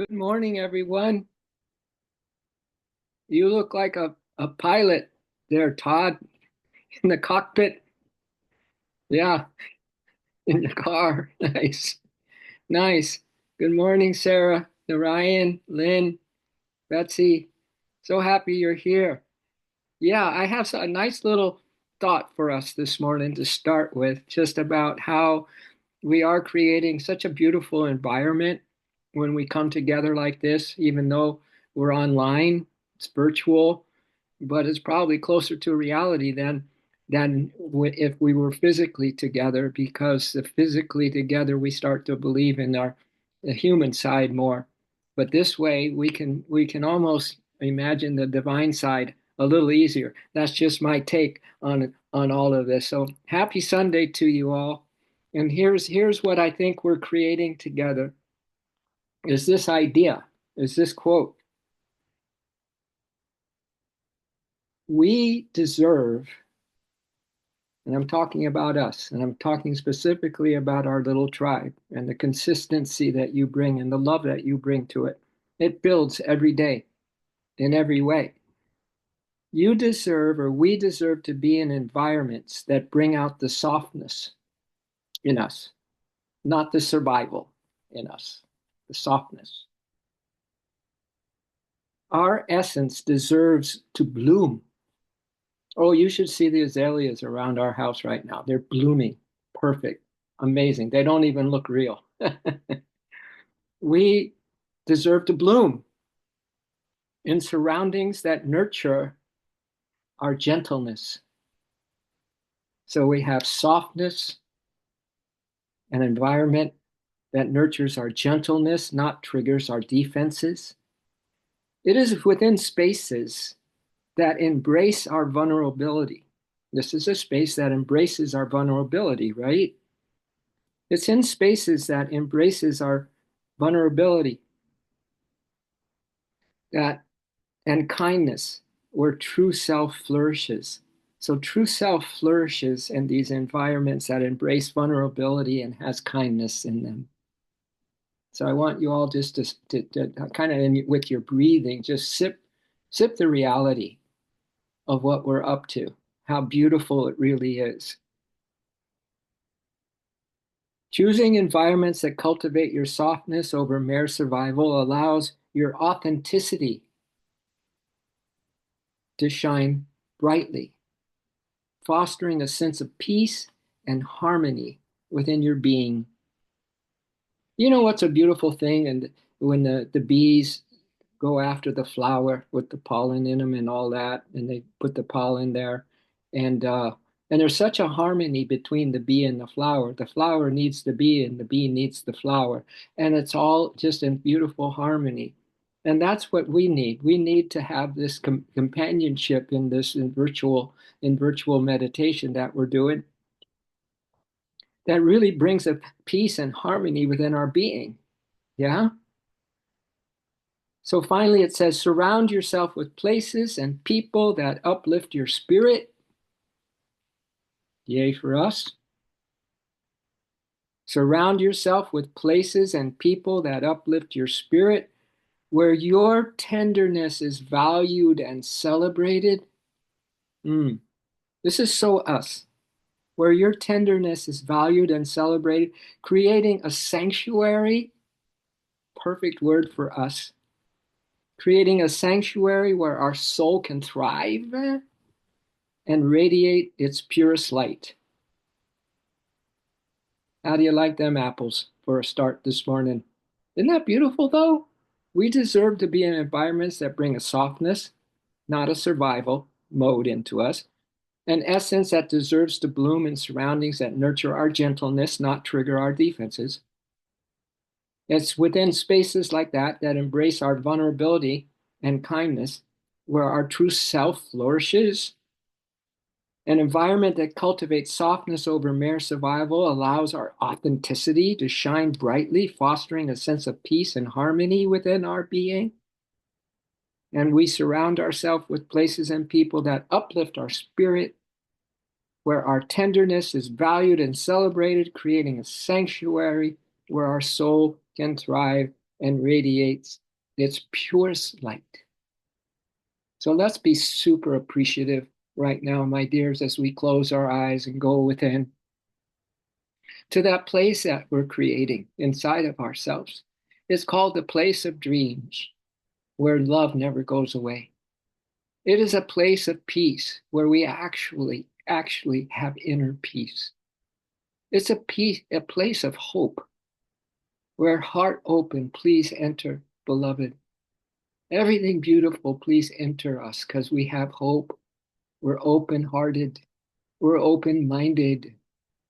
Good morning, everyone. You look like a pilot there, Todd, in the cockpit. Yeah, in the car. Nice, nice. Good morning, Sarah, Narayan, Lynn, Betsy. So happy you're here. Yeah, I have a nice little thought for us this morning to start with, just about how we are creating such a beautiful environment when we come together like this, even though we're online, it's virtual, but it's probably closer to reality than if we were physically together, because if physically together we start to believe in our the human side more. But this way we can almost imagine the divine side a little easier. That's just my take on all of this. So happy Sunday to you all. And here's what I think we're creating together is this idea, is this quote. We deserve, and I'm talking about us, and I'm talking specifically about our little tribe and the consistency that you bring and the love that you bring to it. It builds every day in every way. You deserve, or we deserve, to be in environments that bring out the softness in us, not the survival in us, the softness. Our essence deserves to bloom. Oh, you should see the azaleas around our house right now. They're blooming. Perfect. Amazing. They don't even look real. We deserve to bloom in surroundings that nurture our gentleness. So we have softness, an environment that nurtures our gentleness, not triggers our defenses. It is within spaces that embrace our vulnerability. This is a space that embraces our vulnerability, right? It's in spaces that embraces our vulnerability, that and kindness, where true self flourishes. So true self flourishes in these environments that embrace vulnerability and has kindness in them. So I want you all just to kind of, with your breathing, just sip the reality of what we're up to, how beautiful it really is. Choosing environments that cultivate your softness over mere survival allows your authenticity to shine brightly, fostering a sense of peace and harmony within your being. You know what's a beautiful thing? And when the bees go after the flower with the pollen in them and all that, and they put the pollen there, and uh, and there's such a harmony between the bee and the flower. The flower needs the bee, and the bee needs the flower, and it's all just in beautiful harmony. And that's what we need. We need to have this companionship in this in virtual meditation that we're doing, that really brings a peace and harmony within our being. Yeah. So finally, it says, surround yourself with places and people that uplift your spirit. Yay for us. Surround yourself with places and people that uplift your spirit, where your tenderness is valued and celebrated. Mm. This is so us, where your tenderness is valued and celebrated, creating a sanctuary, perfect word for us, creating a sanctuary where our soul can thrive and radiate its purest light. How do you like them apples for a start this morning? Isn't that beautiful, though? We deserve to be in environments that bring a softness, not a survival mode into us, an essence that deserves to bloom in surroundings that nurture our gentleness, not trigger our defenses. It's within spaces like that embrace our vulnerability and kindness, where our true self flourishes. An environment that cultivates softness over mere survival allows our authenticity to shine brightly, fostering a sense of peace and harmony within our being. And we surround ourselves with places and people that uplift our spirit, where our tenderness is valued and celebrated, creating a sanctuary where our soul can thrive and radiates its purest light. So let's be super appreciative right now, my dears, as we close our eyes and go within to that place that we're creating inside of ourselves. It's called the place of dreams, where love never goes away. It is a place of peace where we actually have inner peace. It's a place of hope where heart open, please enter, beloved. Everything beautiful, please enter us because we have hope. We're open hearted. We're open minded.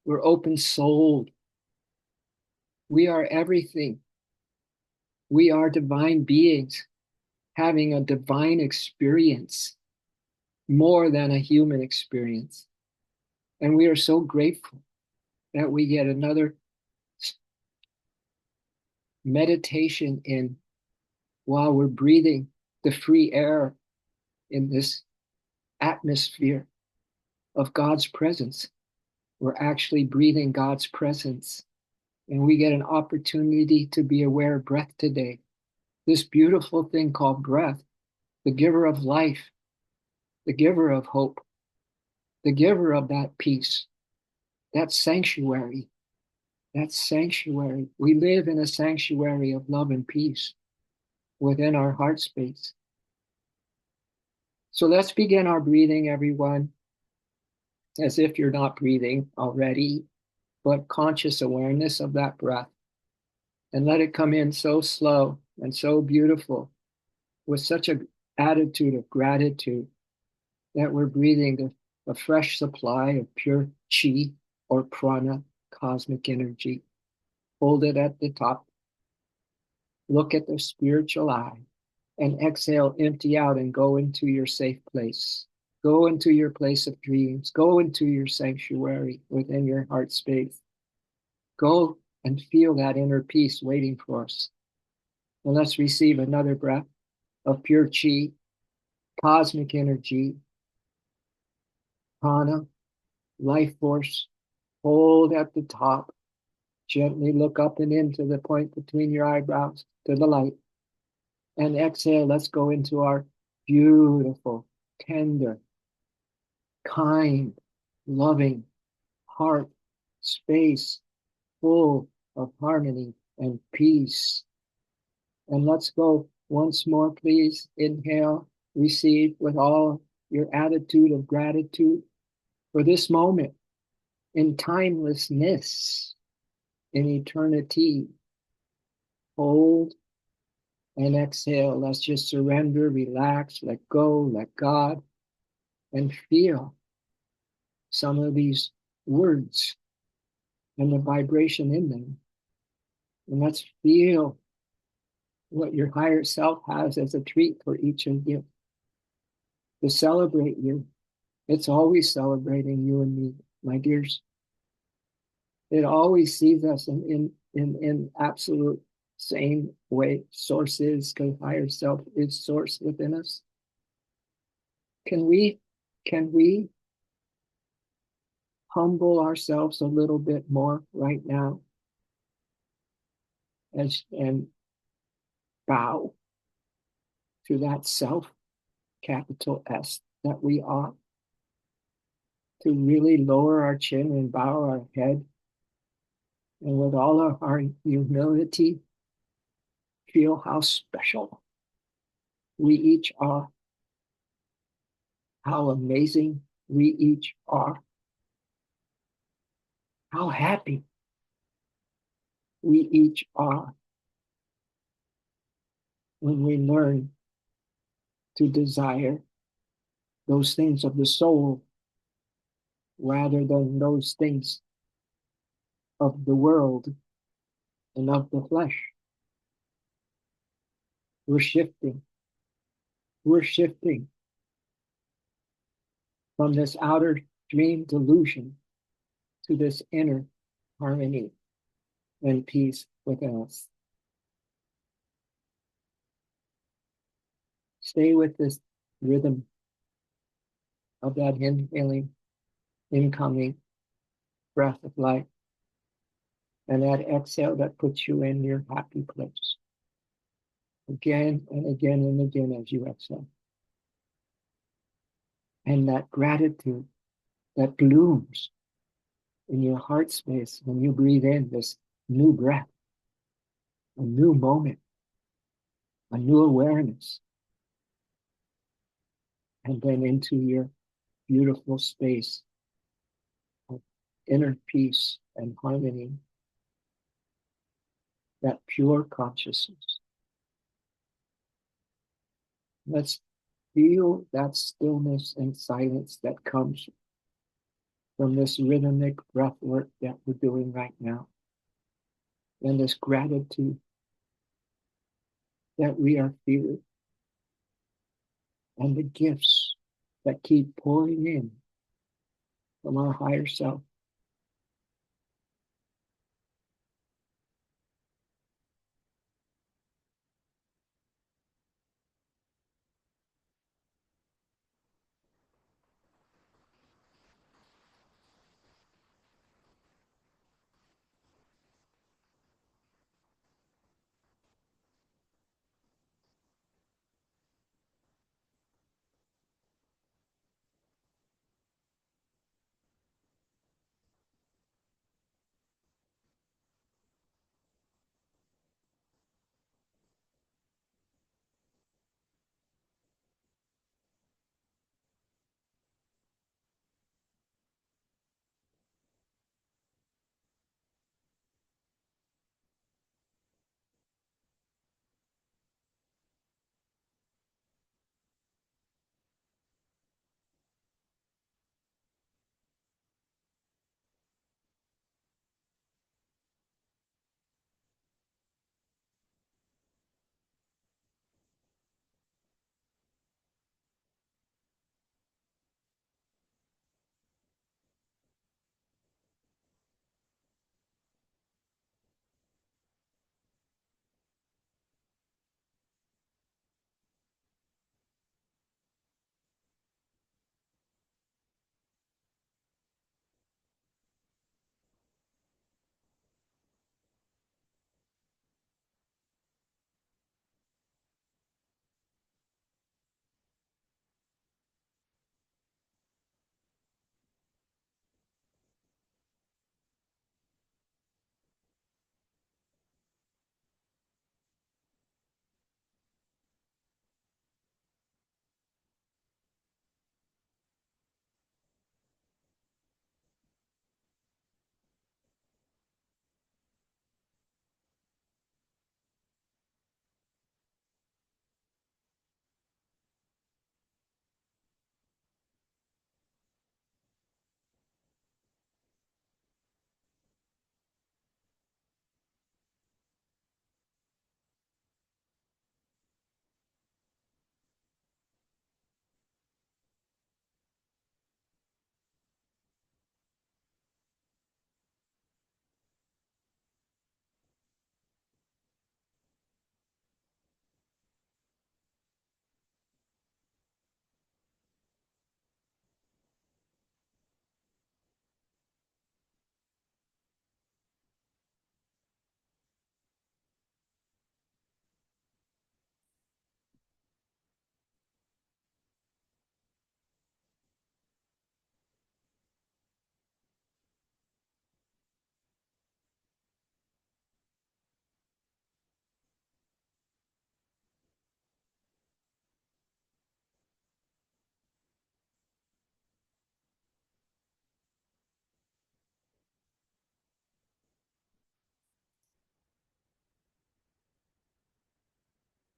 We're open souled. We are everything. We are divine beings having a divine experience more than a human experience. And we are so grateful that we get another meditation in while we're breathing the free air in this atmosphere of God's presence. We're actually breathing God's presence. And we get an opportunity to be aware of breath today. This beautiful thing called breath, the giver of life, the giver of hope, the giver of that peace, that sanctuary, that sanctuary. We live in a sanctuary of love and peace within our heart space. So let's begin our breathing, everyone, as if you're not breathing already, but conscious awareness of that breath. And let it come in so slow and so beautiful with such an attitude of gratitude that we're breathing a fresh supply of pure chi or prana, cosmic energy. Hold it at the top. Look at the spiritual eye and exhale, empty out and go into your safe place. Go into your place of dreams. Go into your sanctuary within your heart space. Go and feel that inner peace waiting for us. And let's receive another breath of pure chi, cosmic energy, prana, life force. Hold at the top. Gently look up and into the point between your eyebrows to the light. And exhale, let's go into our beautiful, tender, kind, loving heart space full of harmony and peace. And let's go once more, please. Inhale, receive with all your attitude of gratitude for this moment in timelessness, in eternity. Hold and exhale. Let's just surrender, relax, let go, let God, and feel some of these words and the vibration in them. And let's feel what your higher self has as a treat for each of you to celebrate you. It's always celebrating you and me, my dears. It always sees us in absolute same way. Source is, because higher self is source within us. Can we humble ourselves a little bit more right now and bow to that self, capital S, that we are, to really lower our chin and bow our head, and with all of our humility, feel how special we each are, how amazing we each are, how happy we each are when we learn to desire those things of the soul rather than those things of the world and of the flesh. We're shifting. We're shifting from this outer dream delusion to this inner harmony and peace within us. Stay with this rhythm of that inhaling, incoming breath of life, and that exhale that puts you in your happy place. again and again and again as you exhale. And that gratitude that blooms in your heart space when you breathe in this new breath, a new moment, a new awareness, and then into your beautiful space of inner peace and harmony, that pure consciousness. Let's feel that stillness and silence that comes from this rhythmic breath work that we're doing right now. And this gratitude that we are feeling, and the gifts that keep pouring in from our higher self.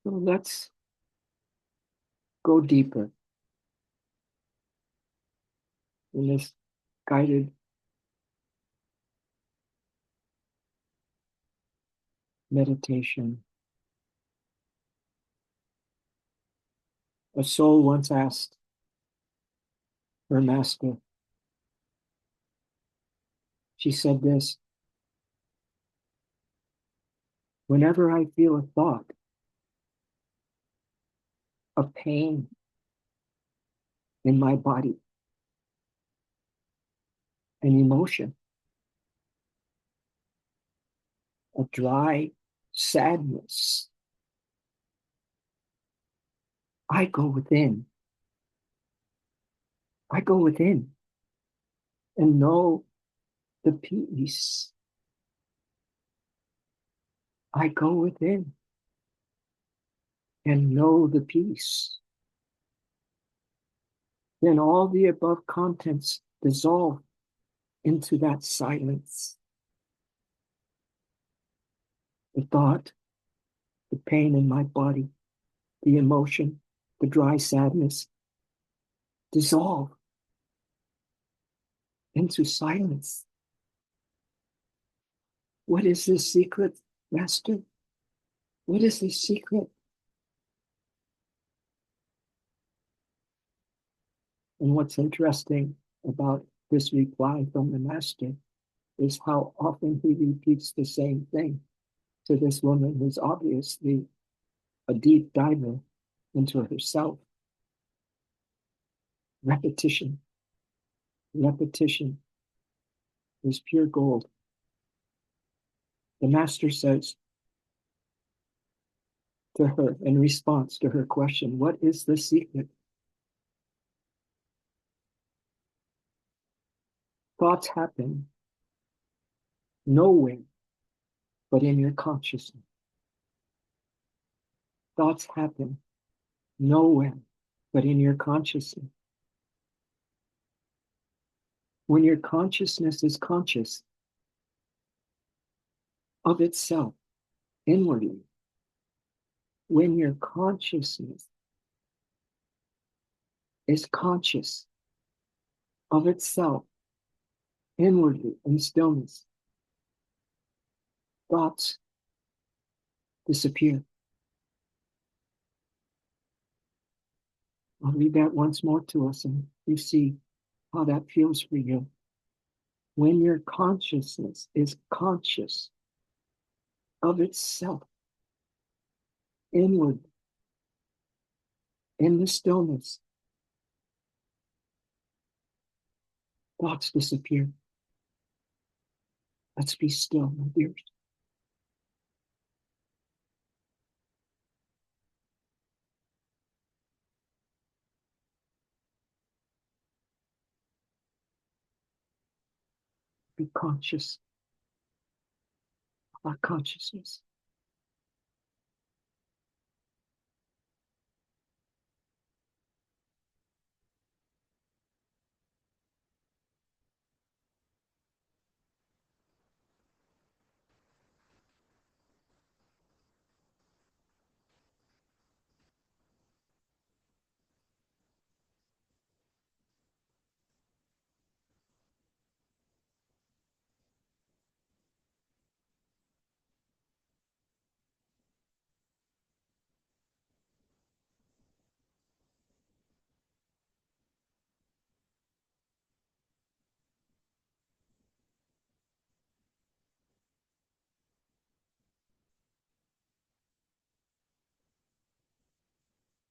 So let's go deeper in this guided meditation. A soul once asked her master, she said this: whenever I feel a thought of pain in my body, an emotion, a dry sadness I go within. I go within and know the peace. I go within and know the peace. Then all the above contents dissolve into that silence. The thought, the pain in my body, the emotion, the dry sadness dissolve into silence. What is the secret, Master? What is the secret? And what's interesting about this reply from the Master is how often he repeats the same thing to this woman who's obviously a deep diver into herself. Repetition. Repetition is pure gold. The Master says to her in response to her question, what is the secret? Thoughts happen nowhere but in your consciousness. Thoughts happen nowhere but in your consciousness. When your consciousness is conscious of itself inwardly, when your consciousness is conscious of itself inwardly in stillness, thoughts disappear. I'll read that once more to us and you see how that feels for you. When your consciousness is conscious of itself inward in the stillness, thoughts disappear. Let's be still, my dears. Be conscious of our consciousness.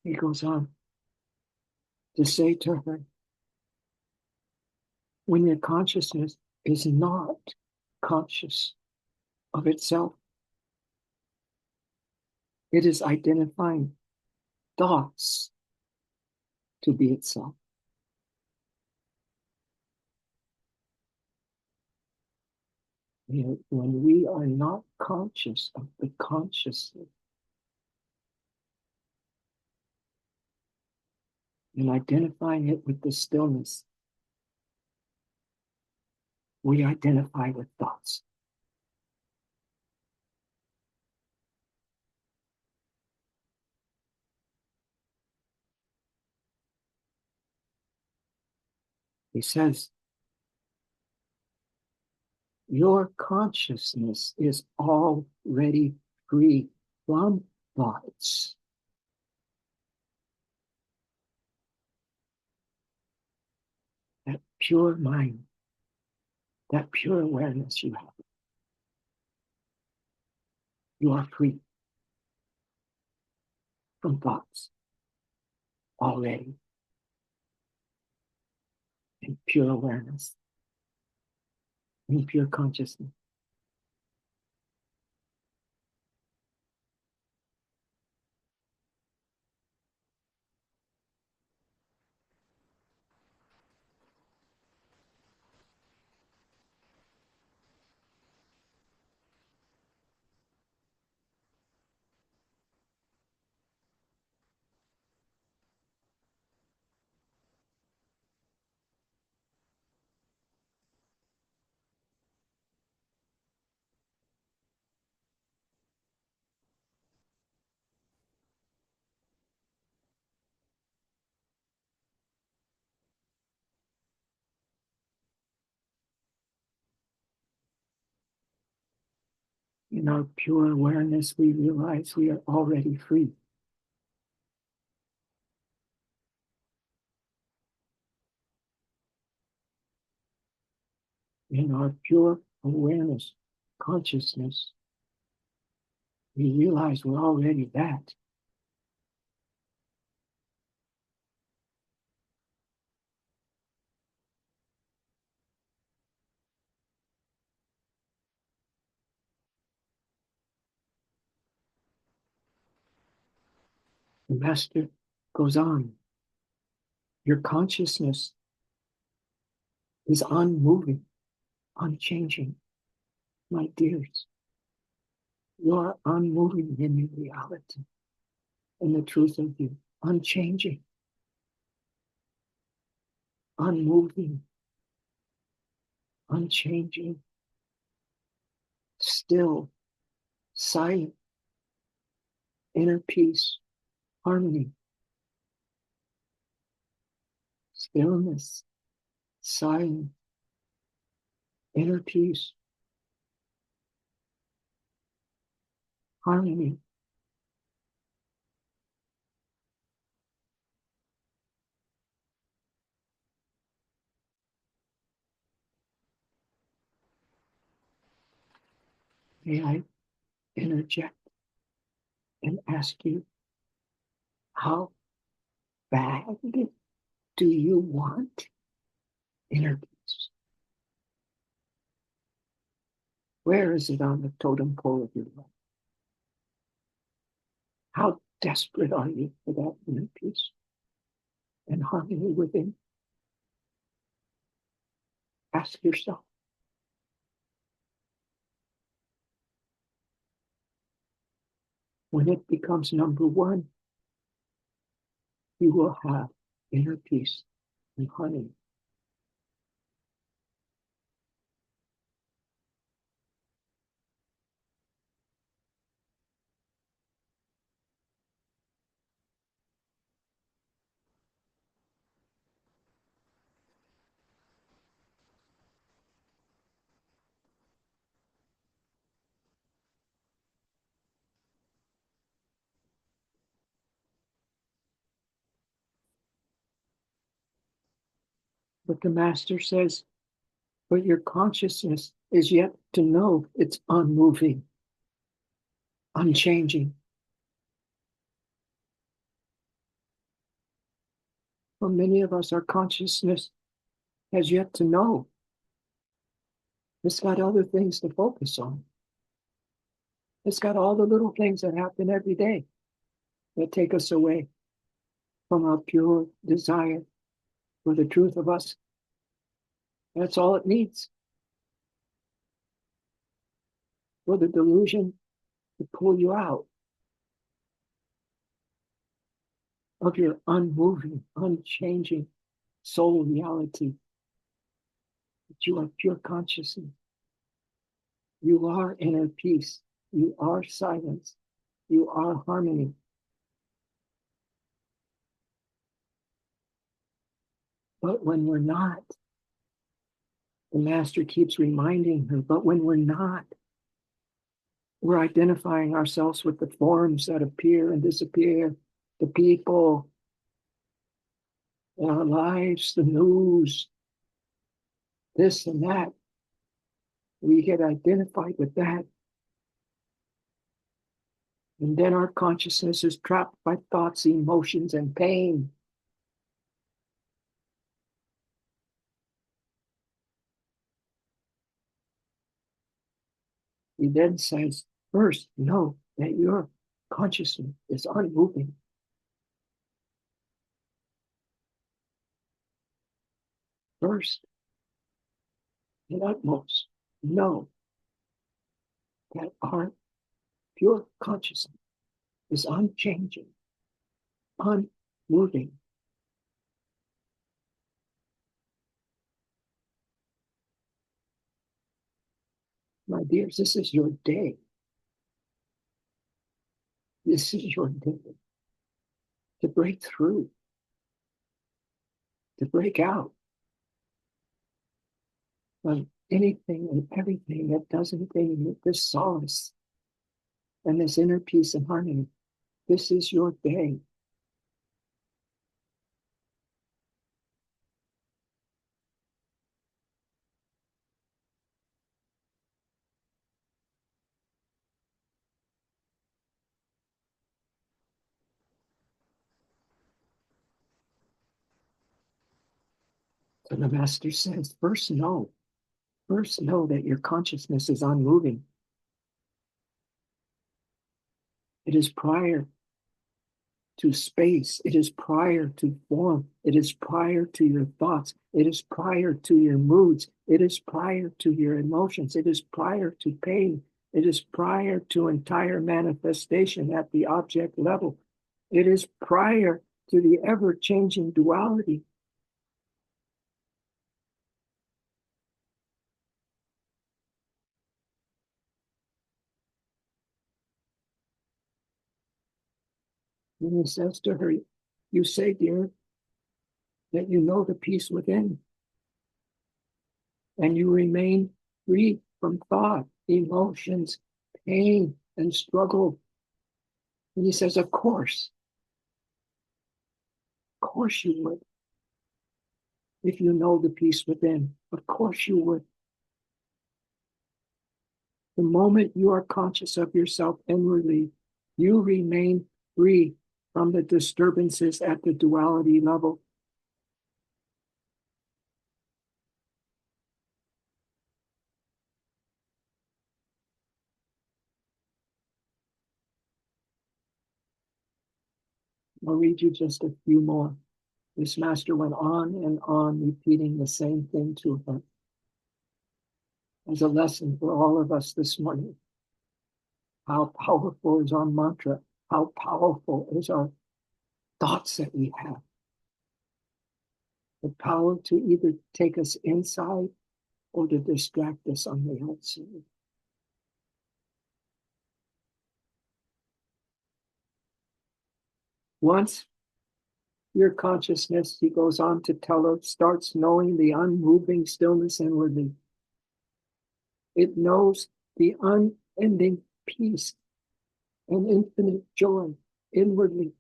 He goes on to say to her, when your consciousness is not conscious of itself, it is identifying thoughts to be itself. When we are not conscious of the consciousness and identifying it with the stillness, we identify with thoughts. He says, your consciousness is already free from thoughts. That pure mind, that pure awareness you have, you are free from thoughts already in pure awareness, in pure consciousness. In our pure awareness, we realize we are already free. In our pure awareness, consciousness, we realize we're already that. The Master goes on. Your consciousness is unmoving, unchanging, my dears. You are unmoving in your reality and the truth of you, unchanging, unmoving, unchanging, still, silent, inner peace, harmony, stillness, silence, inner peace, harmony. May I interject and ask you, how bad do you want inner peace? Where is it on the totem pole of your life? How desperate are you for that inner peace and harmony within? Ask yourself. When it becomes number one, you will have inner peace and harmony. But the Master says, but your consciousness is yet to know it's unmoving, unchanging. For many of us, our consciousness has yet to know. It's got other things to focus on. It's got all the little things that happen every day that take us away from our pure desire for the truth of us. That's all it needs for the delusion to pull you out of your unmoving, unchanging soul reality. That you are pure consciousness. You are inner peace. You are silence. You are harmony. But when we're not, the Master keeps reminding her, but when we're not, we're identifying ourselves with the forms that appear and disappear, the people, our lives, the news, this and that. We get identified with that. And then our consciousness is trapped by thoughts, emotions, and pain. He then says, first, know that your consciousness is unmoving. First and utmost, know that our pure consciousness is unchanging, unmoving. My dears, this is your day. This is your day to break through, to break out of anything and everything that doesn't bring you this solace and this inner peace and harmony. This is your day. So the master says, first know that your consciousness is unmoving. It is prior to space. It is prior to form. It is prior to your thoughts. It is prior to your moods. It is prior to your emotions. It is prior to pain. It is prior to entire manifestation at the object level. It is prior to the ever-changing duality. And he says to her, you say, dear, that you know the peace within, and you remain free from thought, emotions, pain, and struggle. And he says, of course you would. If you know the peace within, of course you would. The moment you are conscious of yourself inwardly, you remain free from the disturbances at the duality level. I'll read you just a few more. This master went on and on, repeating the same thing to her as a lesson for all of us this morning. How powerful is our mantra? How powerful is our thoughts that we have? The power to either take us inside or to distract us on the outside. Once your consciousness, he goes on to tell us, starts knowing the unmoving stillness inwardly. It knows the unending peace and infinite joy inwardly.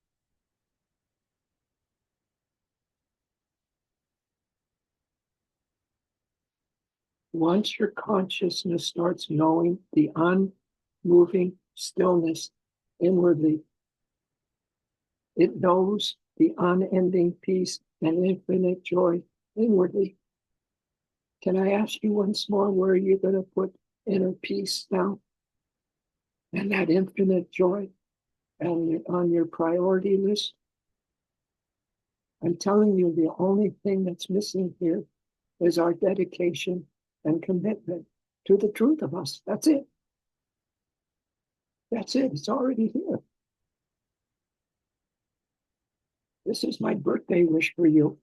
Once your consciousness starts knowing the unmoving stillness inwardly, it knows the unending peace and infinite joy inwardly. Can I ask you once more, where are you going to put inner peace now? And that infinite joy on your priority list? I'm telling you, the only thing that's missing here is our dedication and commitment to the truth of us. That's it. That's it. It's already here. This is my birthday wish for you.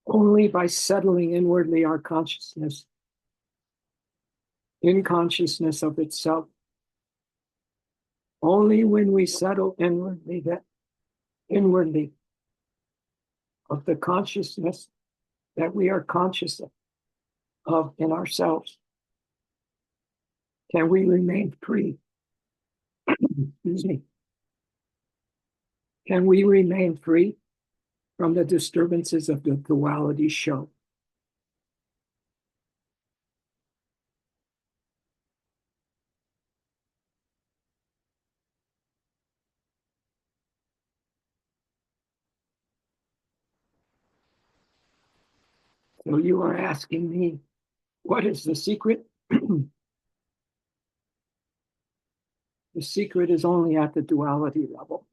Only by settling inwardly our consciousness, in consciousness of itself, only when we settle inwardly of the consciousness that we are conscious of in ourselves, can we remain free. Excuse me. Can we remain free from the disturbances of the duality show? So you are asking me, what is the secret? The secret is only at the duality level,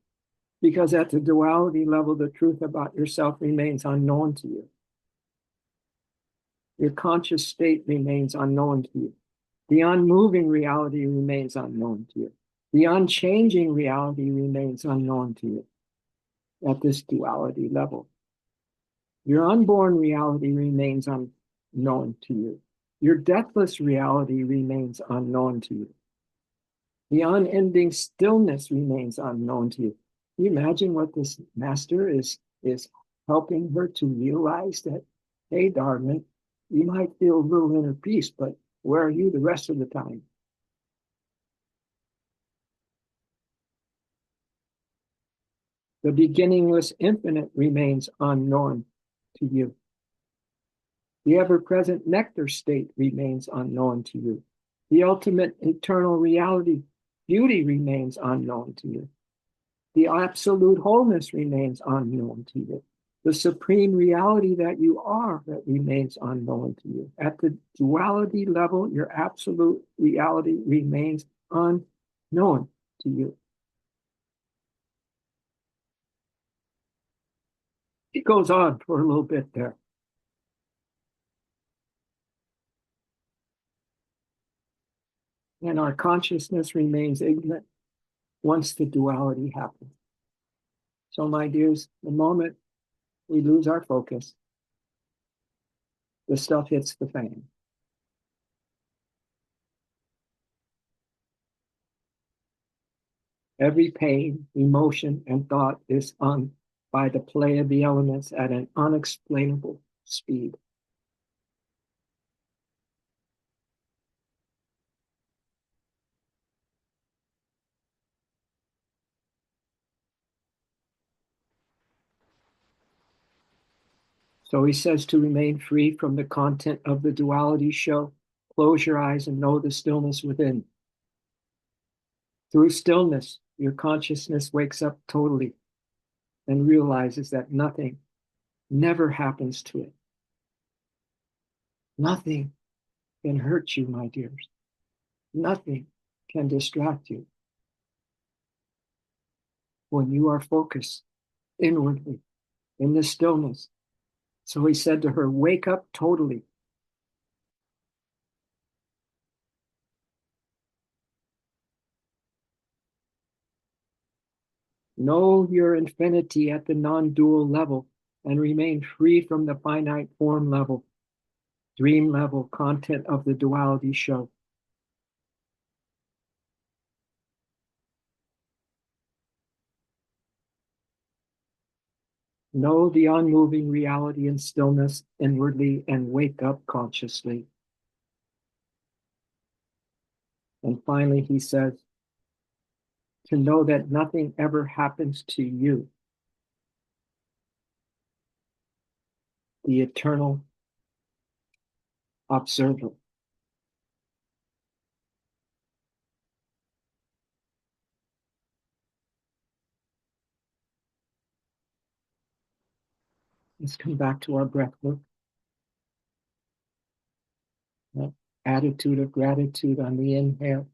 because at the duality level, the truth about yourself remains unknown to you. Your conscious state remains unknown to you. The unmoving reality remains unknown to you. The unchanging reality remains unknown to you at this duality level. Your unborn reality remains unknown to you. Your deathless reality remains unknown to you. The unending stillness remains unknown to you. Can you imagine what this master is helping her to realize that, hey, darling, you might feel a little inner peace, but where are you the rest of the time? The beginningless infinite remains unknown to you. The ever-present nectar state remains unknown to you. The ultimate eternal reality, beauty remains unknown to you. The absolute wholeness remains unknown to you. The supreme reality that you are, that remains unknown to you. At the duality level, your absolute reality remains unknown to you. It goes on for a little bit there. And our consciousness remains ignorant once the duality happens. So, my dears, the moment we lose our focus, the stuff hits the fan. Every pain, emotion, and thought is on by the play of the elements at an unexplainable speed. So he says to remain free from the content of the duality show. Close your eyes and know the stillness within. Through stillness, your consciousness wakes up totally and realizes that nothing never happens to it. Nothing can hurt you, my dears. Nothing can distract you when you are focused inwardly in the stillness. So he said to her, wake up totally. Know your infinity at the non-dual level and remain free from the finite form level, dream level content of the duality show. Know the unmoving reality and stillness inwardly and wake up consciously. And finally, he says, to know that nothing ever happens to you, the eternal observer. Let's come back to our breath work. That attitude of gratitude on the inhale,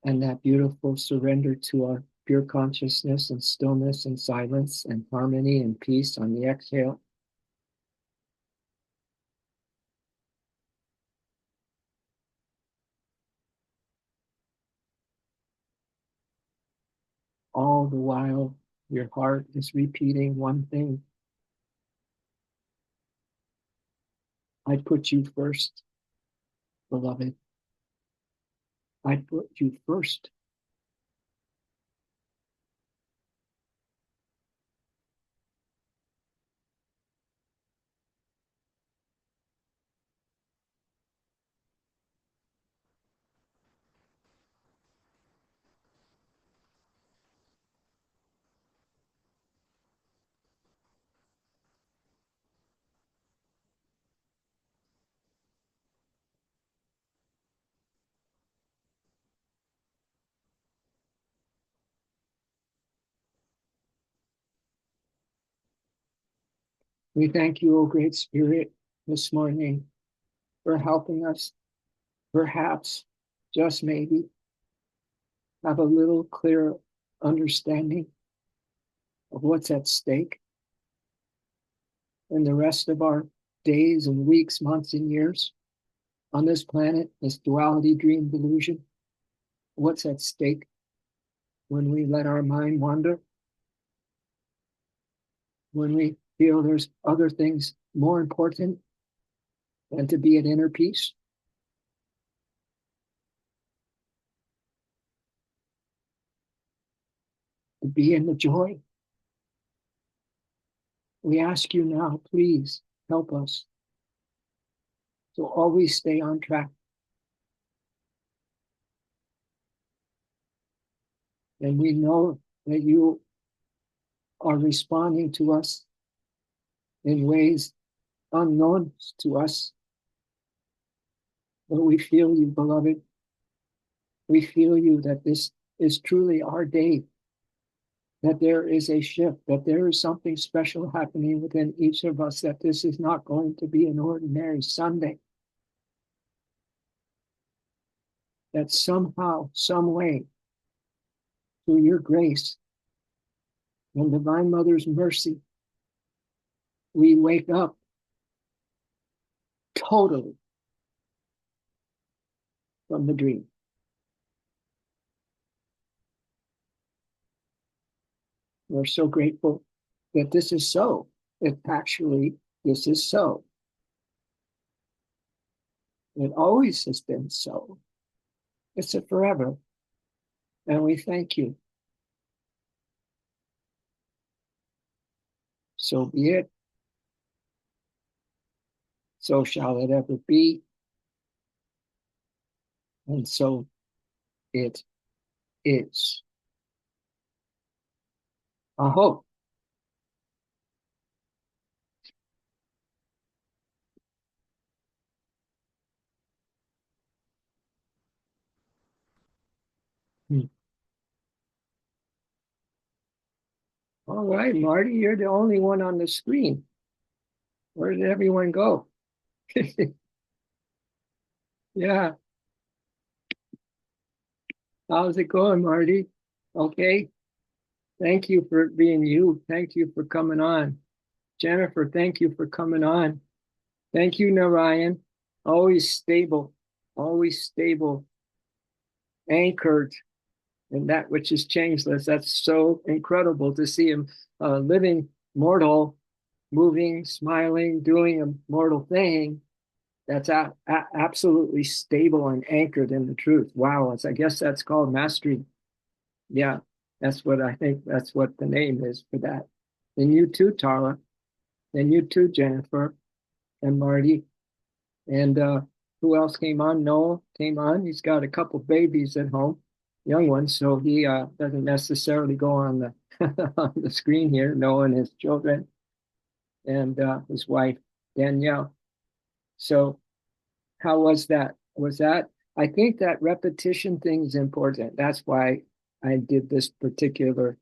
and that beautiful surrender to our pure consciousness and stillness and silence and harmony and peace on the exhale. All the while, your heart is repeating one thing. I put you first, beloved. I put you first. We thank you, O Great Spirit, this morning for helping us, perhaps, just maybe, have a little clearer understanding of what's at stake in the rest of our days and weeks, months, and years on this planet, this duality dream delusion. What's at stake when we let our mind wander, when we feel there's other things more important than to be at inner peace. to be in the joy. We ask you now, please help us to always stay on track. And we know that you are responding to us in ways unknown to us. But we feel you, beloved. We feel you that this is truly our day, that there is a shift, that there is something special happening within each of us, that this is not going to be an ordinary Sunday, that somehow, some way, through your grace and Divine Mother's mercy, we wake up totally from the dream. We're so grateful that this is so. If actually this is so. It always has been so. It's a forever. And we thank you. So be it. So shall it ever be. And so it is. I hope. All right, Marty, you're the only one on the screen. Where did everyone go? Yeah. How's it going, Marty? Okay. Thank you for being you. Thank you for coming on. Jennifer, thank you for coming on. Thank you, Narayan. Always stable, anchored in that which is changeless. That's so incredible to see him living mortal, moving, smiling, doing a mortal thing. That's absolutely stable and anchored in the truth. Wow, I guess that's called mastery. Yeah, that's what I think. That's what the name is for that. And you too, Tara. And you too, Jennifer and Marty. And who else came on? Noel came on. He's got a couple babies at home, young ones, so he doesn't necessarily go on the on the screen here. Noel and his children and his wife Danielle. So how was that? I think that repetition thing is important. That's why I did this particular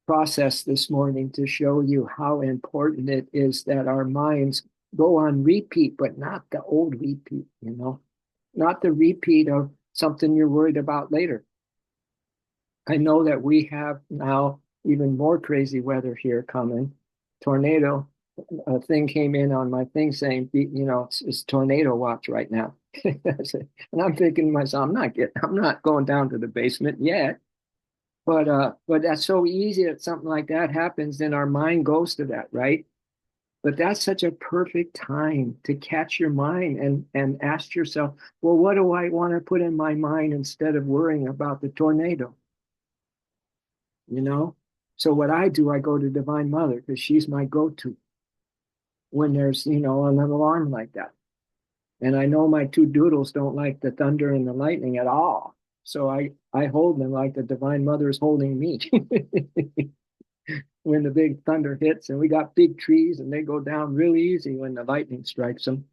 process this morning to show you how important it is that our minds go on repeat, but not the old repeat, not the repeat of something you're worried about later. I know that we have now even more crazy weather here coming. Tornado, a thing came in on my thing saying, it's tornado watch right now. And I'm thinking to myself, I'm not going down to the basement yet. But that's so easy that something like that happens, then our mind goes to that, right? But that's such a perfect time to catch your mind and ask yourself, well, what do I want to put in my mind instead of worrying about the tornado? So what I do, I go to Divine Mother because she's my go-to when there's an alarm like that. And I know my two doodles don't like the thunder and the lightning at all. So I hold them like the Divine Mother is holding me when the big thunder hits. And we got big trees and they go down really easy when the lightning strikes them.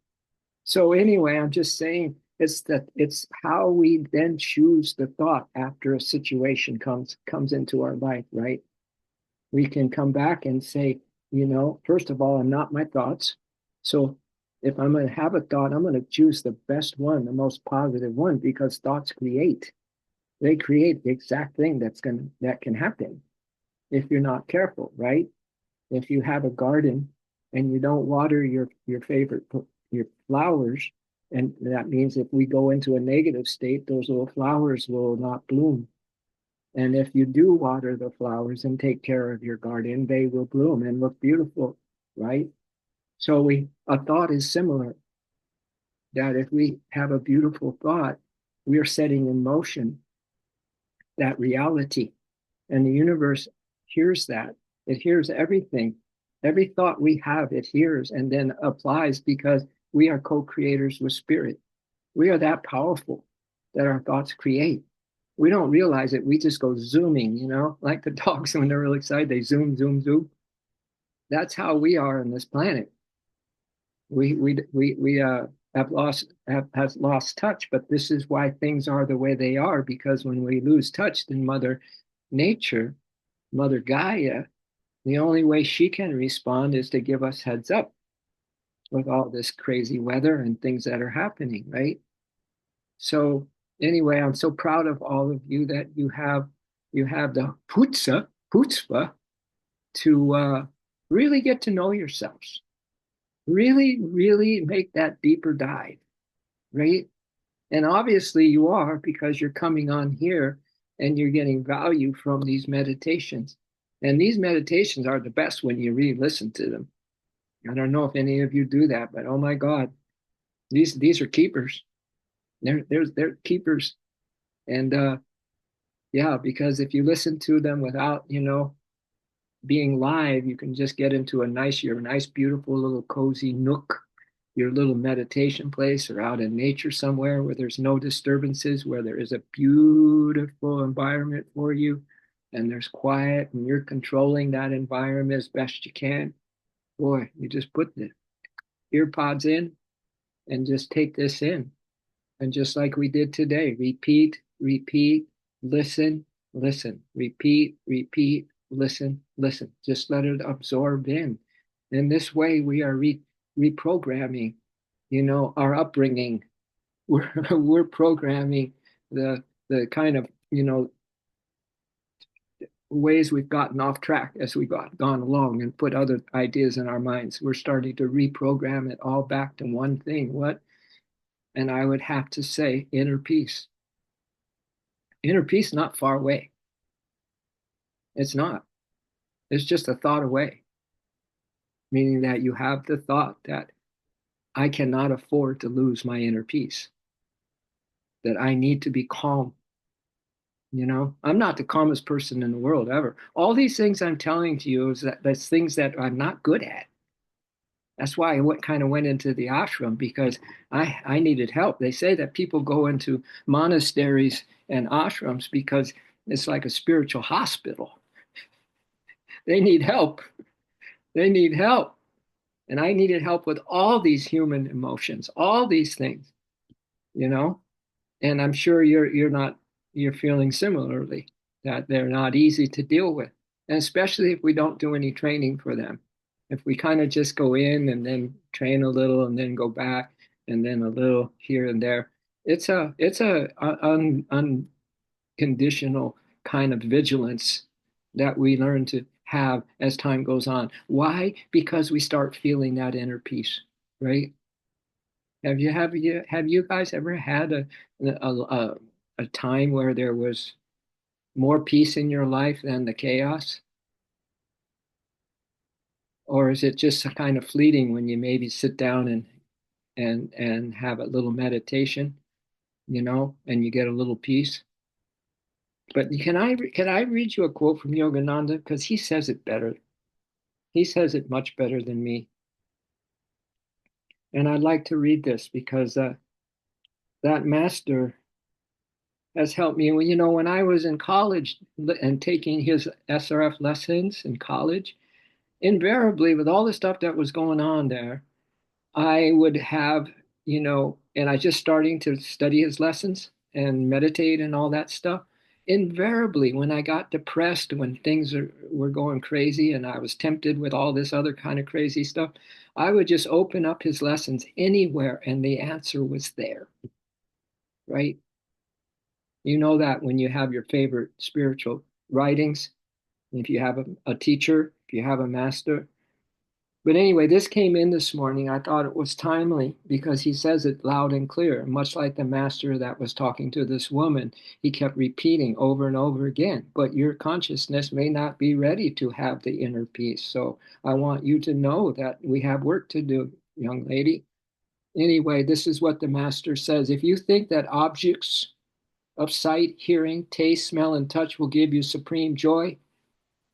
So anyway, I'm just saying it's how we then choose the thought after a situation comes into our life, right? We can come back and say, first of all, I'm not my thoughts. So if I'm going to have a thought, I'm going to choose the best one, the most positive one, because thoughts create. They create the exact thing that can happen if you're not careful, right? If you have a garden and you don't water your flowers, and that means if we go into a negative state, those little flowers will not bloom. And if you do water the flowers and take care of your garden, they will bloom and look beautiful, right? So a thought is similar, that if we have a beautiful thought, we are setting in motion that reality. And the universe hears that. It hears everything. Every thought we have, it hears and then applies because we are co-creators with spirit. We are that powerful that our thoughts create. We don't realize it. We just go zooming, like the dogs when they're really excited, they zoom, zoom, zoom. That's how we are on this planet. We has lost touch, but this is why things are the way they are, because when we lose touch, then Mother Nature, Mother Gaia, the only way she can respond is to give us heads up with all this crazy weather and things that are happening, right? So anyway, I'm so proud of all of you that you have the putzpah to really get to know yourselves, really, really make that deeper dive, right? And obviously you are, because you're coming on here and you're getting value from these meditations. And these meditations are the best when you really listen to them. I don't know if any of you do that, but oh my God, these are keepers. They're keepers. And yeah, because if you listen to them without, being live, you can just get into your nice, beautiful little cozy nook, your little meditation place, or out in nature somewhere where there's no disturbances, where there is a beautiful environment for you, and there's quiet, and you're controlling that environment as best you can. Boy, you just put the ear pods in and just take this in. And just like we did today, repeat, repeat, listen, listen, repeat, repeat, listen, listen. Just let it absorb in. In this way, we are reprogramming, our upbringing. We're programming the kind of, ways we've gotten off track as we gone along and put other ideas in our minds. We're starting to reprogram it all back to one thing. What? And I would have to say inner peace. Inner peace not far away. It's not. It's just a thought away, meaning that you have the thought that I cannot afford to lose my inner peace, that I need to be calm. I'm not the calmest person in the world ever. All these things I'm telling to you is that that's things that I'm not good at. That's why I kind of went into the ashram, because I needed help. They say that people go into monasteries and ashrams because it's like a spiritual hospital. They need help. They need help. And I needed help with all these human emotions, all these things, you know? And I'm sure you're feeling similarly, that they're not easy to deal with. And especially if we don't do any training for them. If we kind of just go in and then train a little and then go back and then a little here and there, it's a unconditional kind of vigilance that we learn to have as time goes on. Why? Because we start feeling that inner peace, right? Have you guys ever had a time where there was more peace in your life than the chaos? Or is it just a kind of fleeting when you maybe sit down and have a little meditation, and you get a little peace? But can I read you a quote from Yogananda, because he says it better. He says it much better than me. And I'd like to read this because that master has helped me. Well, when I was in college and taking his SRF lessons in college, invariably with all the stuff that was going on there, I would have, and I just starting to study his lessons and meditate and all that stuff. Invariably, when I got depressed, when things were going crazy and I was tempted with all this other kind of crazy stuff, I would just open up his lessons anywhere and the answer was there, right? You know that when you have your favorite spiritual writings, if you have a teacher, if you have a master. But anyway, this came in this morning. I thought it was timely because he says it loud and clear, much like the master that was talking to this woman. He kept repeating over and over again, but your consciousness may not be ready to have the inner peace. So I want you to know that we have work to do, young lady. Anyway, this is what the master says. If you think that objects of sight, hearing, taste, smell, and touch will give you supreme joy,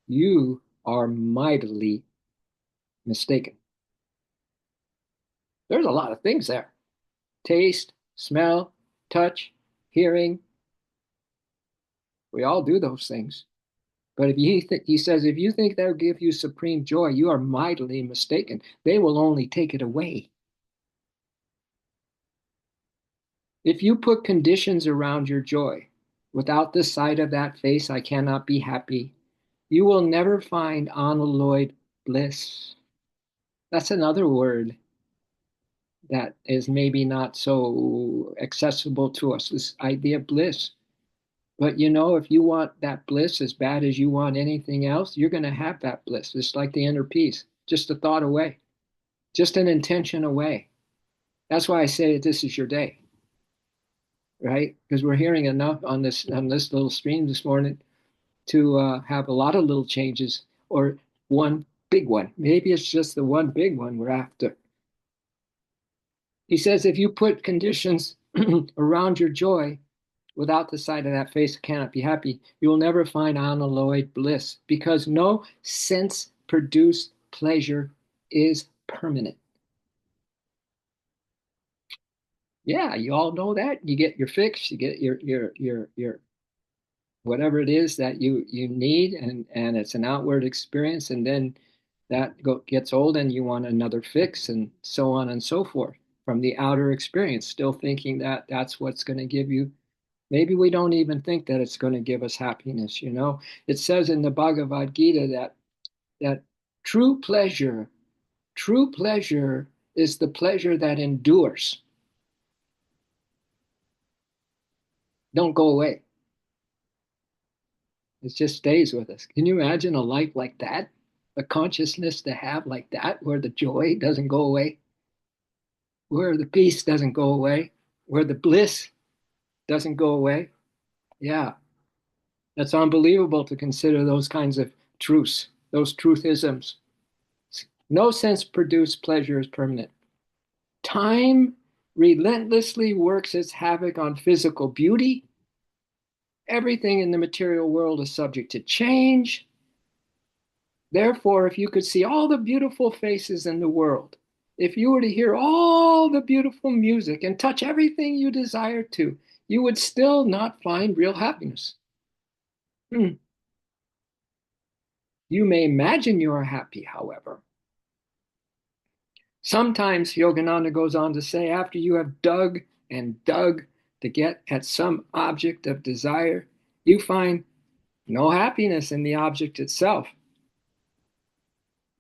you are mightily mistaken. There's a lot of things there. Taste, smell, touch, hearing. We all do those things. But if he says, if you think they'll give you supreme joy, you are mightily mistaken. They will only take it away. If you put conditions around your joy, without the sight of that face, I cannot be happy, you will never find unalloyed bliss. That's another word that is maybe not so accessible to us, this idea of bliss. But you know, if you want that bliss as bad as you want anything else, you're going to have that bliss. It's like the inner peace, just a thought away, just an intention away. That's why I say this is your day, right? Because we're hearing enough on this little stream this morning to have a lot of little changes or one big one. Maybe it's just the one big one we're after. He says if you put conditions around your joy, without the sight of that face, cannot be happy. You will never find unalloyed bliss because no sense produced pleasure is permanent. Yeah, you all know that. You get your fix, you get your whatever it is that you need, and it's an outward experience, and then gets old, and you want another fix, and so on and so forth from the outer experience. Still thinking that that's what's going to give you. Maybe we don't even think that it's going to give us happiness, you know. It says in the Bhagavad Gita that true pleasure, true pleasure is the pleasure that endures. Don't go away. It just stays with us. Can you imagine a life like that? A consciousness to have like that, where the joy doesn't go away, where the peace doesn't go away, where the bliss doesn't go away. Yeah, that's unbelievable to consider those kinds of truths, those truthisms. No sense produced pleasure is permanent. Time relentlessly works its havoc on physical beauty. Everything in the material world is subject to change. Therefore, if you could see all the beautiful faces in the world, if you were to hear all the beautiful music and touch everything you desire to, you would still not find real happiness. Hmm. You may imagine you are happy, however. Sometimes Yogananda goes on to say, after you have dug and dug to get at some object of desire, you find no happiness in the object itself.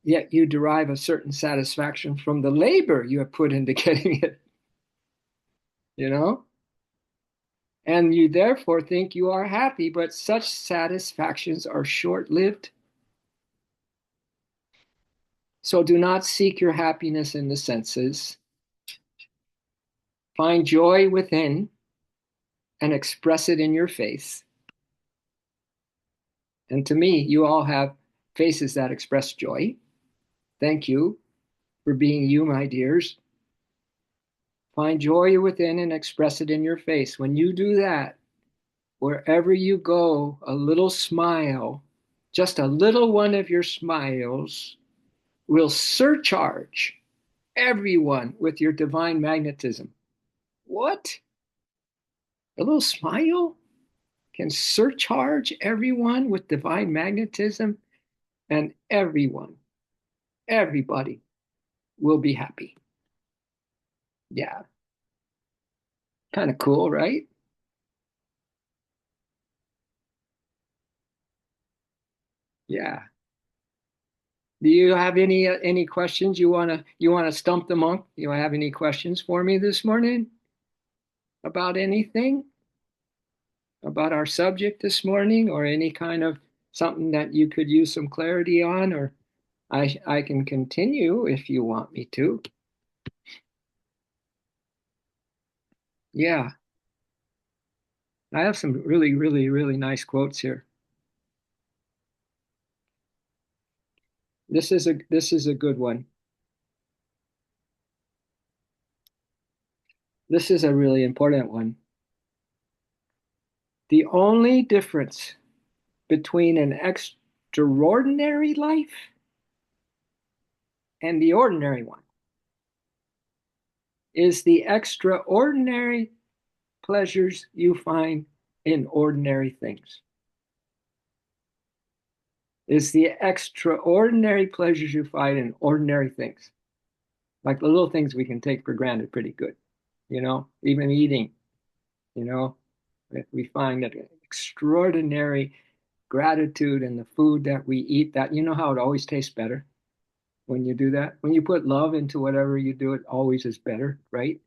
Yet you derive a certain satisfaction from the labor you have put into getting it, you know? And you therefore think you are happy, but such satisfactions are short lived. So do not seek your happiness in the senses. Find joy within and express it in your face. And to me, you all have faces that express joy. Thank you for being you, my dears. Find joy within and express it in your face. When you do that, wherever you go, a little smile, just a little one of your smiles, will surcharge everyone with your divine magnetism. What? A little smile can surcharge everyone with divine magnetism, and everybody will be happy. Yeah, kind of cool, right? Yeah. Do you have any questions you wanna stump the monk? You have any questions for me this morning about anything about our subject this morning, or any kind of something that you could use some clarity on, or I can continue if you want me to. Yeah, I have some really, really, really nice quotes here. This is a good one. This is a really important one. The only difference between an extraordinary life and the ordinary one. Is the extraordinary pleasures you find in ordinary things. Is the extraordinary pleasures you find in ordinary things. Like the little things we can take for granted pretty good. Even eating, you know, we find that extraordinary gratitude in the food that we eat, that how it always tastes better when you do that. When you put love into whatever you do, it always is better, right?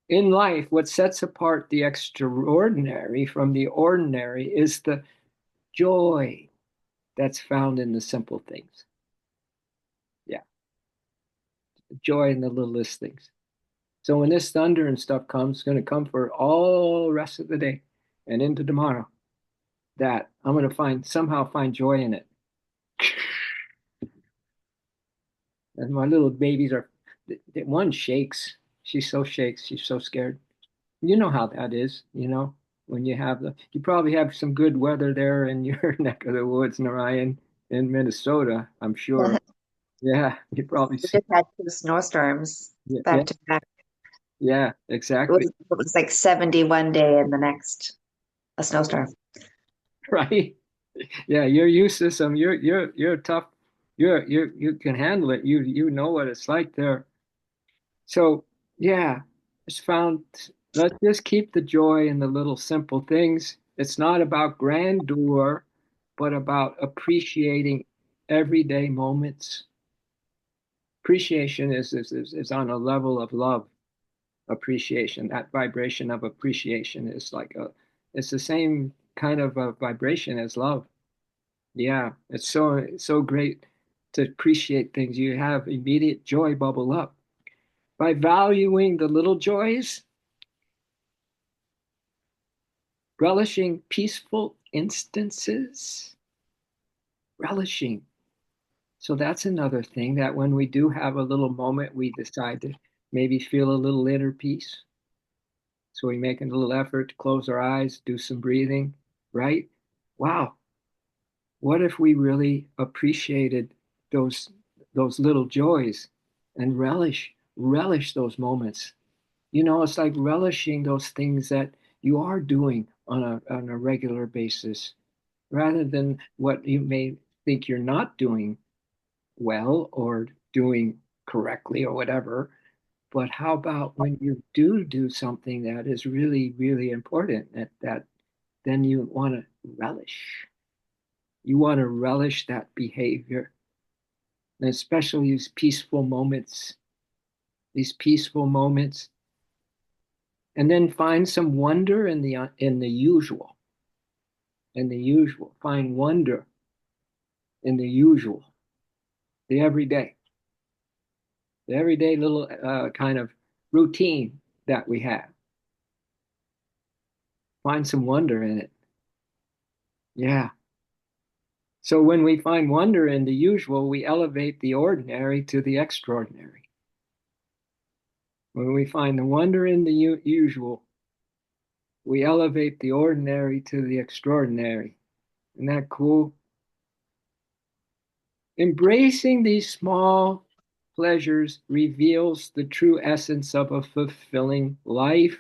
In life, what sets apart the extraordinary from the ordinary is the joy that's found in the simple things. Yeah, joy in the littlest things. So when this thunder and stuff comes, it's going to come for all the rest of the day and into tomorrow. That I'm going to somehow find joy in it. And my little babies one shakes. She so shakes. She's so scared. You know how that is, when you probably have some good weather there in your neck of the woods, Narayan, in Minnesota, I'm sure. Yeah, you probably We see. just had two snowstorms Yeah, yeah, back to back. yeah, It exactly. was like 70 one day and the next a snowstorm. Right? Yeah, you're used to some. You're tough. You can handle it. You know what it's like there. So yeah, it's found. Let's just keep the joy in the little simple things. It's not about grandeur, but about appreciating everyday moments. Appreciation is on a level of love. Appreciation, that vibration of appreciation is it's the same kind of a vibration as love. Yeah, it's so great to appreciate things. You have immediate joy bubble up by valuing the little joys, relishing peaceful instances, relishing. So that's another thing, that when we do have a little moment, we decide to maybe feel a little inner peace. So we make a little effort to close our eyes, do some breathing, right? Wow, what if we really appreciated those those little joys and relish those moments? It's like relishing those things that you are doing on a regular basis, rather than what you may think you're not doing well or doing correctly or whatever. But how about when you do something that is really, really important, that then you want to relish. You want to relish that behavior, and especially these peaceful moments, and then find some wonder in the usual, Find wonder in the usual, the everyday, the everyday little kind of routine that we have. Find some wonder in it. Yeah. So when we find wonder in the usual, we elevate the ordinary to the extraordinary. When we find the wonder in the usual, we elevate the ordinary to the extraordinary. Isn't that cool? Embracing these small pleasures reveals the true essence of a fulfilling life.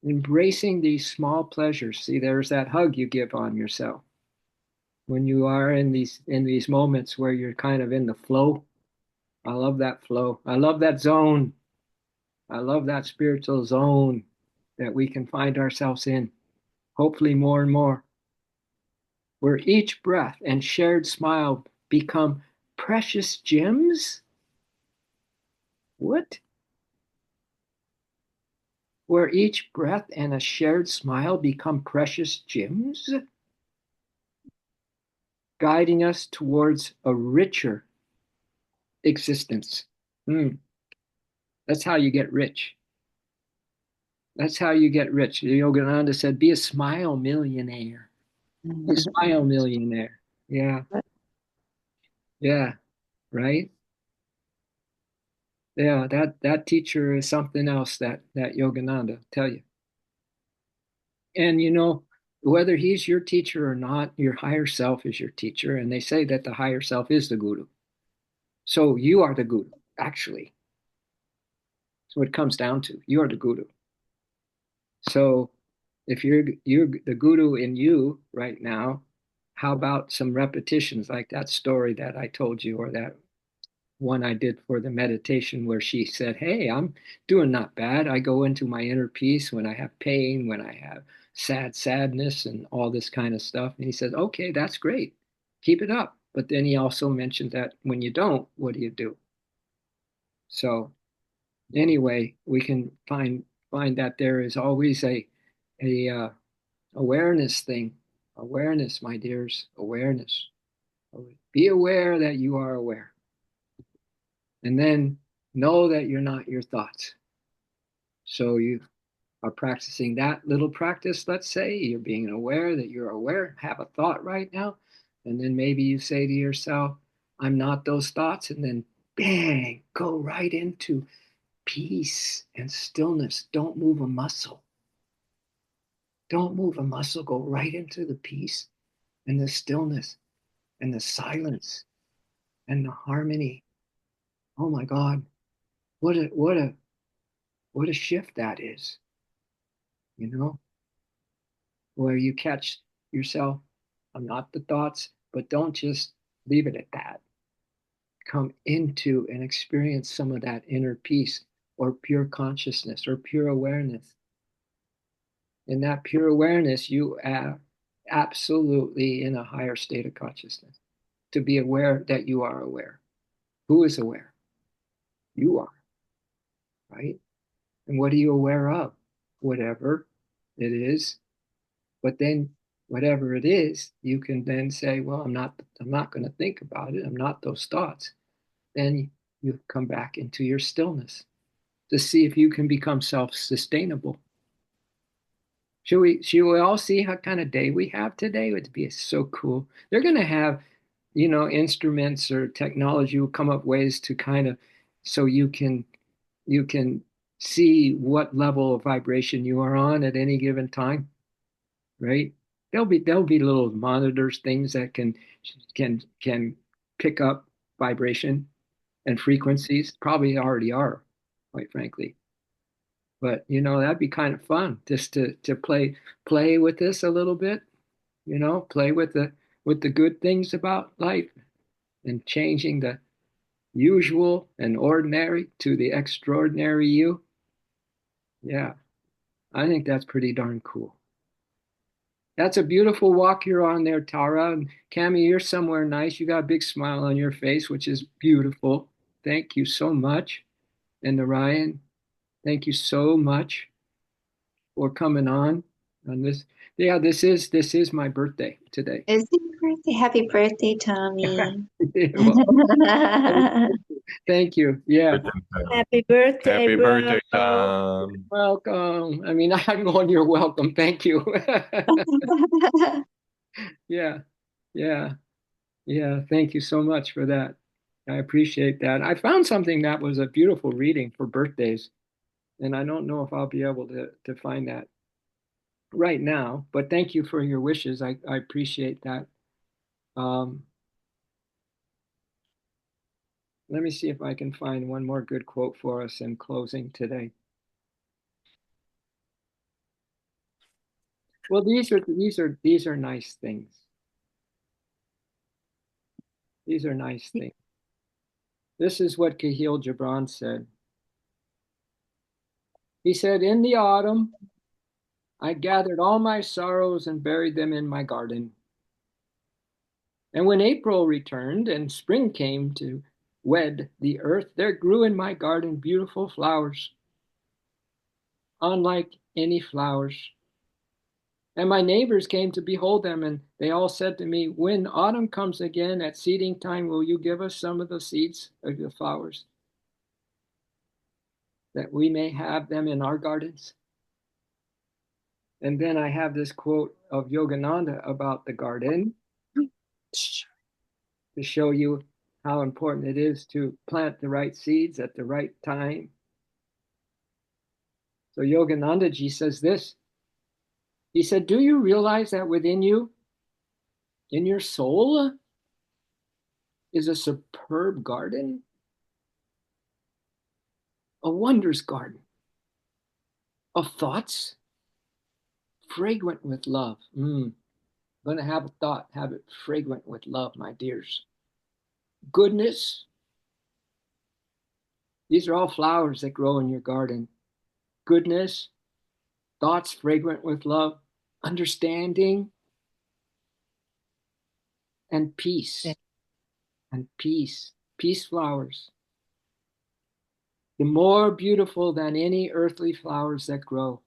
Embracing these small pleasures. See, there's that hug you give on yourself when you are in these moments where you're kind of in the flow. I love that flow. I love that zone. I love that spiritual zone that we can find ourselves in, hopefully more and more, where each breath and shared smile become precious gems. What? Where each breath and a shared smile become precious gems, guiding us towards a richer existence. Hmm. That's how you get rich. That's how you get rich. Yogananda said, be a smile millionaire. Be a smile millionaire. Yeah, yeah, right? Yeah, that teacher is something else, that Yogananda, tell you. And Whether he's your teacher or not, your higher self is your teacher. And they say that the higher self is the guru. So you are the guru, actually. That's what it comes down to. You are the guru. So if you're the guru in you right now, how about some repetitions like that story that I told you, or that one I did for the meditation where she said, "Hey, I'm doing not bad. I go into my inner peace when I have pain, when I have sadness and all this kind of stuff." And he said, "Okay, that's great. Keep it up." But then he also mentioned that when you don't, what do you do? So anyway, we can find that there is always a awareness thing. Awareness, my dears, awareness. Be aware that you are aware. And then know that you're not your thoughts. So you are practicing that little practice. Let's say you're being aware that you're aware, have a thought right now. And then maybe you say to yourself, I'm not those thoughts. And then bang, go right into peace and stillness. Don't move a muscle. Don't move a muscle. Go right into the peace and the stillness and the silence and the harmony. Oh my God, what a shift that is, you know, where you catch yourself. I'm not the thoughts, but don't just leave it at that. Come into and experience some of that inner peace or pure consciousness or pure awareness. In that pure awareness, you are absolutely in a higher state of consciousness. To be aware that you are aware. Who is aware? You are, right? And what are you aware of? Whatever it is. But then whatever it is, you can then say, well, I'm not going to think about it. I'm not those thoughts. Then you come back into your stillness to see if you can become self-sustainable. Should we all see how kind of day we have today? It would be so cool. They're going to have, instruments or technology will come up ways to kind of so you can see what level of vibration you are on at any given time, right? There'll be little monitors, things that can pick up vibration and frequencies. Probably already are, quite frankly. But that'd be kind of fun just to play with this a little bit, play with the good things about life and changing the usual and ordinary to the extraordinary you. Yeah, I think that's pretty darn cool. That's a beautiful walk you're on there, Tara. And Cami, you're somewhere nice. You got a big smile on your face, which is beautiful. Thank you so much. And Ryan, thank you so much for coming on this. Yeah, this is my birthday today. It's your birthday. Happy birthday, Tommy. Well, thank you. Yeah, Happy birthday, Happy bro. birthday, Tom. welcome. I mean, I'm going, you're welcome. Thank you. Yeah, yeah, yeah. Thank you so much for that. I appreciate that. I found something that was a beautiful reading for birthdays, and I don't know if I'll be able to find that right now, but thank you for your wishes. I appreciate that. Um, Let me see if I can find one more good quote for us in closing today. Well, these are nice things. These are nice things. This is what Kahil Gibran said. He said, "In the autumn, I gathered all my sorrows and buried them in my garden. And when April returned and spring came to wed the earth, there grew in my garden beautiful flowers, unlike any flowers. And my neighbors came to behold them, and they all said to me, when autumn comes again at seeding time, will you give us some of the seeds of the flowers, that we may have them in our gardens?" And then I have this quote of Yogananda about the garden to show you how important it is to plant the right seeds at the right time. So Yogananda ji says this. He said, do you realize that within you, in your soul, is a superb garden, a wondrous garden of thoughts, fragrant with love. Going to have a thought, have it fragrant with love, my dears. Goodness. These are all flowers that grow in your garden. Goodness, thoughts fragrant with love, understanding, and peace. And peace. Peace flowers. The more beautiful than any earthly flowers that grow.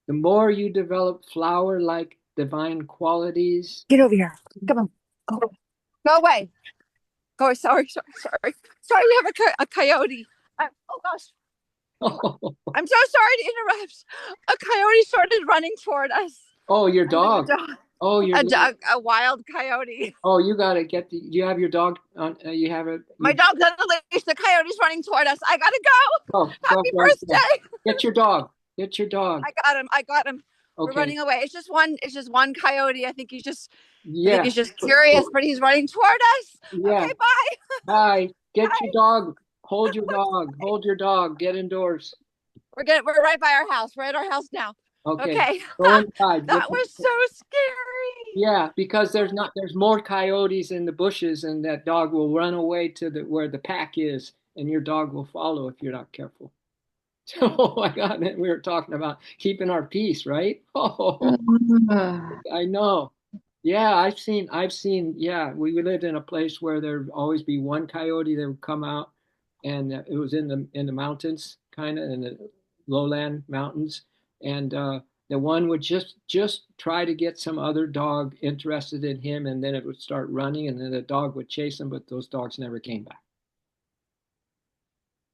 The more you develop flower-like divine qualities. Get over here. Come on. Go away. Go. Sorry. Sorry, we have a coyote. Oh gosh. Oh, I'm so sorry to interrupt. A coyote started running toward us. oh, your dog. Oh, your dog. A wild coyote. Oh, you got to get the. Do you have your dog on? You have it. My dog's on the leash. The coyote's running toward us. I gotta go. Oh, Happy go. birthday. Get your dog. Get your dog. I got him. Okay. We're running away. It's just one coyote. I think he's just curious, but he's running toward us. Yeah. Okay, bye. Bye. Get your dog. Hold your dog. Hold your dog. Get indoors. We're right by our house. We're at our house now. Okay. Go inside. That was so scary. Yeah, because there's more coyotes in the bushes, and that dog will run away to where the pack is, and your dog will follow if you're not careful. Oh my God, we were talking about keeping our peace, right? Oh, I know. Yeah, I've seen, yeah, we lived in a place where there'd always be one coyote that would come out, and it was in the mountains, kind of in the lowland mountains, and the one would just try to get some other dog interested in him, and then it would start running, and then the dog would chase him, but those dogs never came back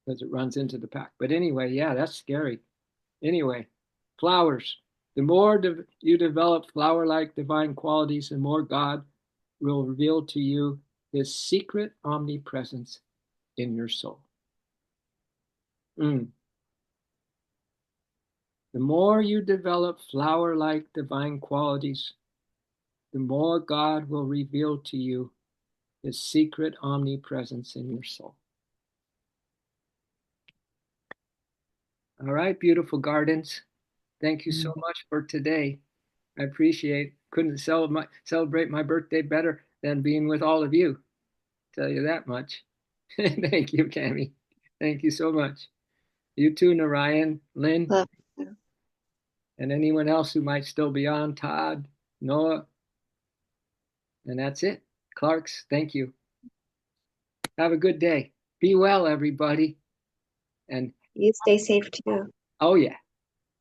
because it runs into the pack. But anyway, yeah, that's scary. Anyway, flowers. The more you develop flower-like divine qualities, the more God will reveal to you his secret omnipresence in your soul. The more you develop flower-like divine qualities, the more God will reveal to you his secret omnipresence in your soul. All right, beautiful gardens. Thank you so much for today. I couldn't celebrate my birthday better than being with all of you. Tell you that much. Thank you, Cami. Thank you so much. You too, Narayan, Lynn, Love you. and anyone else who might still be on, Todd, Noah. And that's it. Clarks, thank you. Have a good day. Be well, everybody. And You stay safe too. oh yeah.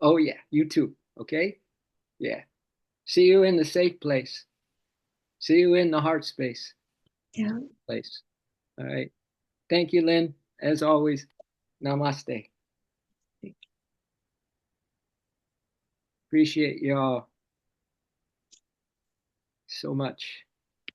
Oh yeah. You too. Okay? Yeah. See you in the safe place. See you in the heart space Yeah. place. All right. Thank you, Lynn. As always, namaste. Appreciate y'all so much.